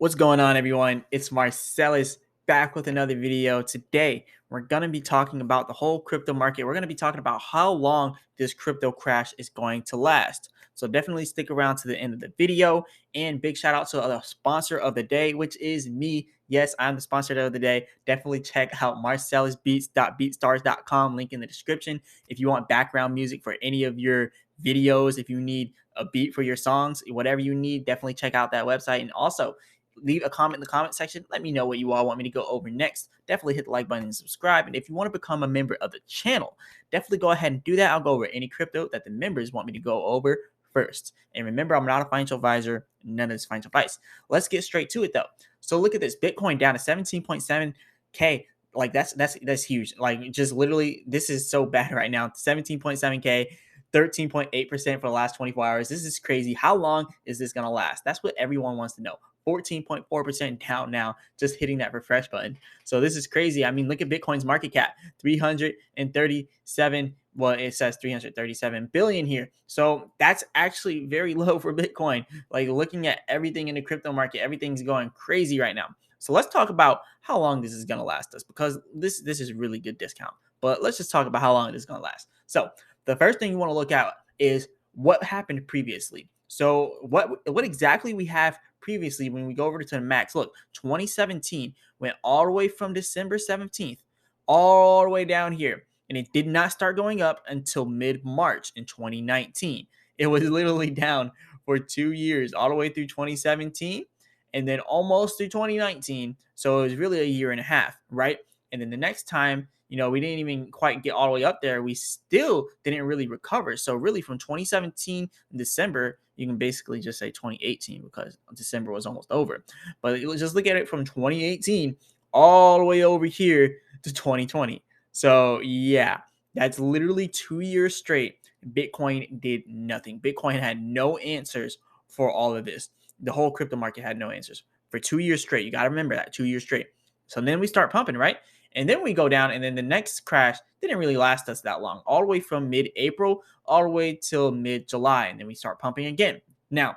What's going on, everyone? It's Marsellis back with another video. Today, we're going to be talking about the whole crypto market. We're going to be talking about how long this crypto crash is going to last. So definitely stick around to the end of the video. And big shout out to the sponsor of the day, which is me. Yes, I'm the sponsor of the day. Definitely check out marcellisbeats.beatstars.com, link in the description. If you want background music for any of your videos, if you need a beat for your songs, whatever you need, definitely check out that website. And also, leave a comment in the comment section. Let me know what you all want me to go over next. Definitely hit the like button and subscribe. And if you want to become a member of the channel, definitely go ahead and do that. I'll go over any crypto that the members want me to go over first. And remember, I'm not a financial advisor. None of this financial advice. Let's get straight to it though. So look at this. Bitcoin down to 17.7K. Like that's huge. Like just literally, this is so bad right now. 17.7K. 13.8% for the last 24 hours. This is crazy. How long is this going to last? That's what everyone wants to know. 14.4% down now, just hitting that refresh button. So this is crazy. I mean, look at Bitcoin's market cap, 337. Well, it says 337 billion here. So that's actually very low for Bitcoin. Like looking at everything in the crypto market, everything's going crazy right now. So let's talk about how long this is going to last us, because this is really good discount. But let's just talk about how long it is going to last. So the first thing you want to look at is what happened previously. So what exactly we have previously when we go over to the max. Look, 2017 went all the way from December 17th all the way down here, and it did not start going up until mid-March in 2019. It was literally down for 2 years, all the way through 2017 and then almost through 2019. So it was really a year and a half, right? And then the next time, we didn't even quite get all the way up there. We still didn't really recover. So really from 2017 in December, you can basically just say 2018 because December was almost over. But just look at it from 2018 all the way over here to 2020. So yeah, that's literally 2 years straight. Bitcoin did nothing. Bitcoin had no answers for all of this. The whole crypto market had no answers for 2 years straight. You got to remember that, 2 years straight. So then we start pumping, right? And then we go down, and then the next crash didn't really last us that long, all the way from mid-April all the way till mid-July, and then we start pumping again. Now,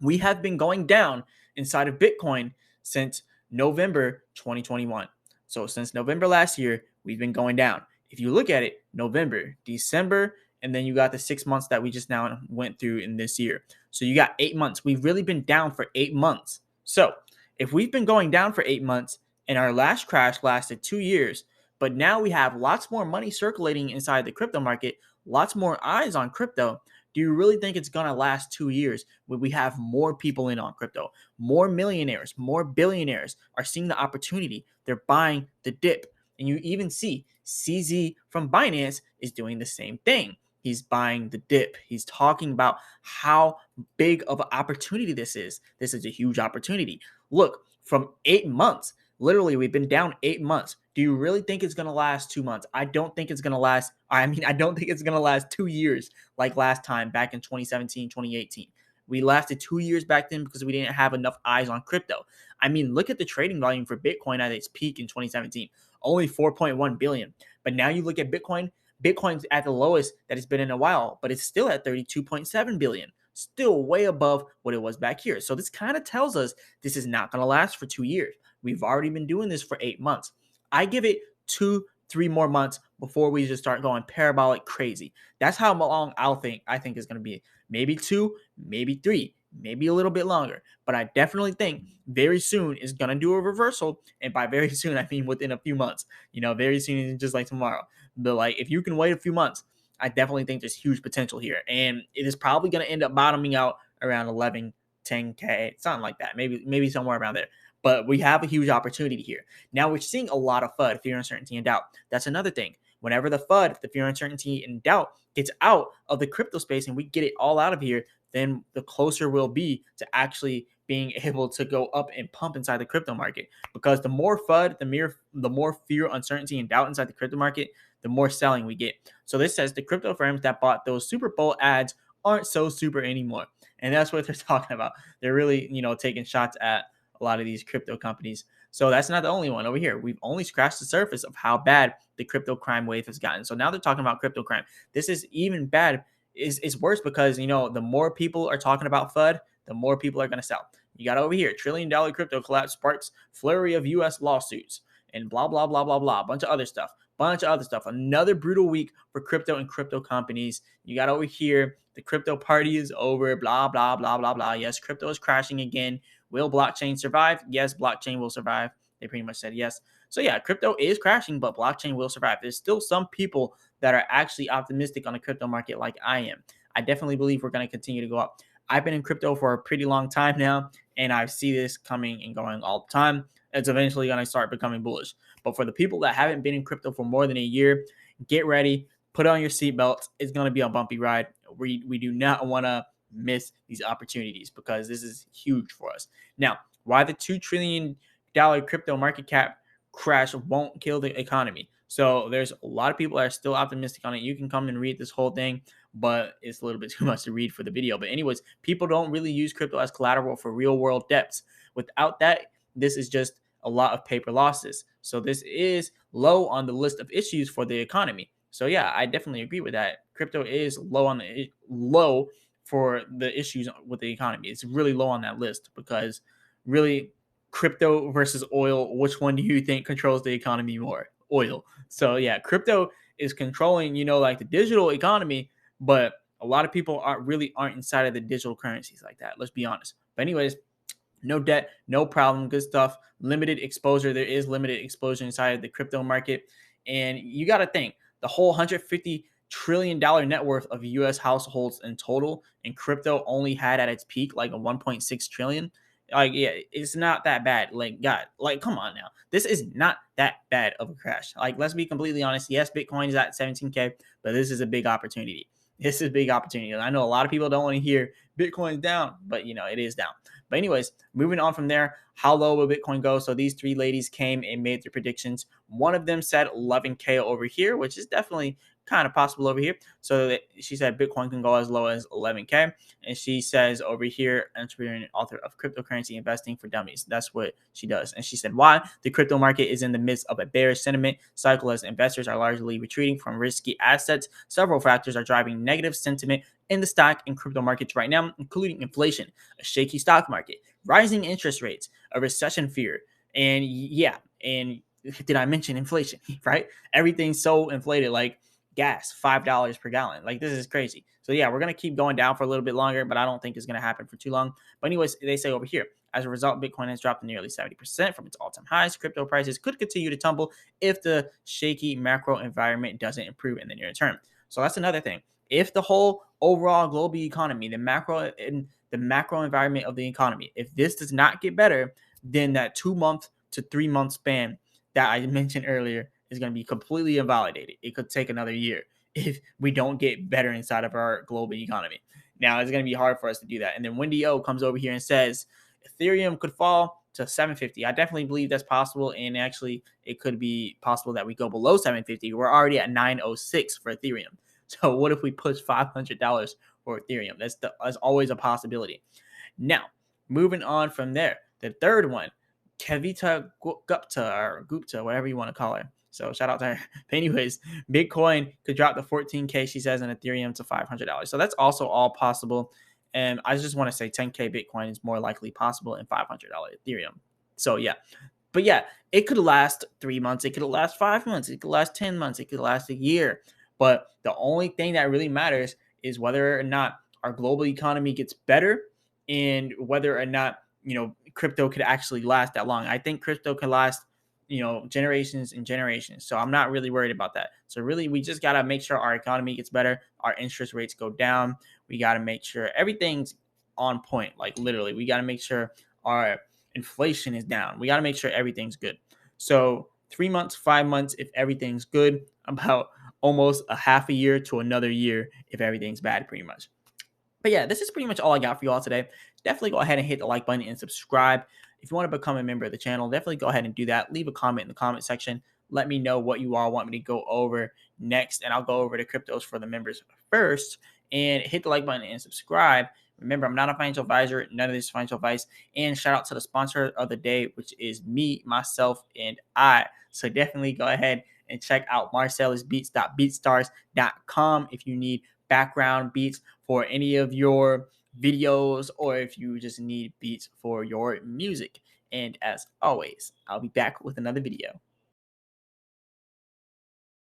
we have been going down inside of Bitcoin since November 2021. So since November last year, we've been going down. If you look at it, November, December, and then you got the 6 months that we just now went through in this year. So you got 8 months. We've really been down for 8 months. So if we've been going down for 8 months, and our last crash lasted 2 years, but now we have lots more money circulating inside the crypto market, lots more eyes on crypto. Do you really think it's going to last 2 years when we have more people in on crypto? More millionaires, more billionaires are seeing the opportunity. They're buying the dip. And you even see CZ from Binance is doing the same thing. He's buying the dip. He's talking about how big of an opportunity this is. This is a huge opportunity. Look, from 8 months, literally, we've been down 8 months. Do you really think it's going to last 2 months? I don't think it's going to last. I don't think it's going to last 2 years like last time back in 2017, 2018. We lasted 2 years back then because we didn't have enough eyes on crypto. I mean, look at the trading volume for Bitcoin at its peak in 2017, only 4.1 billion. But now you look at Bitcoin, Bitcoin's at the lowest that it's been in a while, but it's still at 32.7 billion. Still way above what it was back here. So this kind of tells us this is not going to last for 2 years. We've already been doing this for 8 months. I give it 2-3 more months before we just start going parabolic crazy. That's how long I think is going to be. Maybe 2, maybe 3, maybe a little bit longer. But I definitely think very soon is going to do a reversal. And by very soon, I mean within a few months. Very soon is just like tomorrow. But like if you can wait a few months, I definitely think there's huge potential here. And it is probably going to end up bottoming out around 11, 10K, something like that. Maybe somewhere around there. But we have a huge opportunity here. Now we're seeing a lot of FUD, fear, uncertainty, and doubt. That's another thing. Whenever the FUD, the fear, uncertainty, and doubt gets out of the crypto space and we get it all out of here, then the closer we'll be to actually being able to go up and pump inside the crypto market. Because the more FUD, the more fear, uncertainty, and doubt inside the crypto market, the more selling we get. So this says the crypto firms that bought those Super Bowl ads aren't so super anymore. And that's what they're talking about. They're really, taking shots at a lot of these crypto companies. So that's not the only one over here. We've only scratched the surface of how bad the crypto crime wave has gotten. So now they're talking about crypto crime. This is even bad. It's worse because, the more people are talking about FUD, the more people are going to sell. You got over here, $1 trillion crypto collapse sparks flurry of US lawsuits and blah, blah, blah, blah, blah. A bunch of other stuff. Bunch of other stuff. Another brutal week for crypto and crypto companies. You got over here, the crypto party is over, blah, blah, blah, blah, blah. Yes, crypto is crashing again. Will blockchain survive? Yes, blockchain will survive. They pretty much said yes. So yeah, crypto is crashing, but blockchain will survive. There's still some people that are actually optimistic on the crypto market like I am. I definitely believe we're going to continue to go up. I've been in crypto for a pretty long time now, and I see this coming and going all the time. It's eventually going to start becoming bullish. But for the people that haven't been in crypto for more than a year, get ready, put on your seatbelts. It's going to be a bumpy ride. We do not want to miss these opportunities because this is huge for us. Now, why the $2 trillion crypto market cap crash won't kill the economy. So there's a lot of people that are still optimistic on it. You can come and read this whole thing, but it's a little bit too much to read for the video. But anyways, people don't really use crypto as collateral for real world debts. Without that, this is just a lot of paper losses. So this is low on the list of issues for the economy. So yeah, I definitely agree with that. Crypto is low for the issues with the economy. It's really low on that list because really crypto versus oil, which one do you think controls the economy more? Oil. So yeah, crypto is controlling, like the digital economy, but a lot of people aren't inside of the digital currencies like that. Let's be honest. But anyways, no debt, no problem, good stuff. Limited exposure. There is limited exposure inside of the crypto market. And you got to think the whole $150 trillion net worth of US households in total, and crypto only had at its peak like a 1.6 trillion. Like, yeah, it's not that bad. Like, God, like, come on now. This is not that bad of a crash. Like, let's be completely honest. Yes, Bitcoin is at 17K, but this is a big opportunity. This is a big opportunity. I know a lot of people don't want to hear Bitcoin's down, but it is down. But anyways, moving on from there, how low will Bitcoin go? So these three ladies came and made their predictions. One of them said 11K over here, which is definitely kind of possible over here. So she said Bitcoin can go as low as 11K. And she says over here, entrepreneur and author of Cryptocurrency Investing for Dummies. That's what she does. And she said why the crypto market is in the midst of a bearish sentiment cycle as investors are largely retreating from risky assets. Several factors are driving negative sentiment in the stock and crypto markets right now, including inflation, a shaky stock market, rising interest rates, a recession fear, and did I mention inflation, right? Everything's so inflated, like gas, $5 per gallon. Like, this is crazy. So yeah, we're going to keep going down for a little bit longer, but I don't think it's going to happen for too long. But anyways, they say over here, as a result, Bitcoin has dropped nearly 70% from its all-time highs. Crypto prices could continue to tumble if the shaky macro environment doesn't improve in the near term. So that's another thing. If the whole overall global economy, the macro environment of the economy, if this does not get better, then that 2 month to 3 month span that I mentioned earlier is going to be completely invalidated. It could take another year if we don't get better inside of our global economy. Now, it's going to be hard for us to do that. And then Wendy O comes over here and says Ethereum could fall to 750. I definitely believe that's possible. And actually, it could be possible that we go below 750. We're already at 906 for Ethereum. So what if we push $500 for Ethereum? That's always a possibility. Now, moving on from there, the third one, Kavita Gupta, whatever you want to call her. So shout out to her. But anyways, Bitcoin could drop to 14K, she says, and Ethereum to $500. So that's also all possible. And I just want to say 10K Bitcoin is more likely possible and $500 Ethereum. So yeah. But yeah, it could last 3 months. It could last 5 months. It could last 10 months. It could last a year. But the only thing that really matters is whether or not our global economy gets better and whether or not, crypto could actually last that long. I think crypto could last, generations and generations. So I'm not really worried about that. So really, we just got to make sure our economy gets better. Our interest rates go down. We got to make sure everything's on point. Like literally, we got to make sure our inflation is down. We got to make sure everything's good. So 3 months, 5 months, if everything's good, about almost a half a year to another year if everything's bad, pretty much. But yeah, this is pretty much all I got for you all today. Definitely go ahead and hit the like button and subscribe. If you want to become a member of the channel, definitely go ahead and do that. Leave a comment in the comment section. Let me know what you all want me to go over next, and I'll go over the cryptos for the members first. And hit the like button and subscribe. Remember, I'm not a financial advisor. None of this is financial advice. And shout out to the sponsor of the day, which is me, myself, and I. So definitely go ahead and check out marsellisbeats.beatstars.com if you need background beats for any of your videos or if you just need beats for your music. And as always, I'll be back with another video.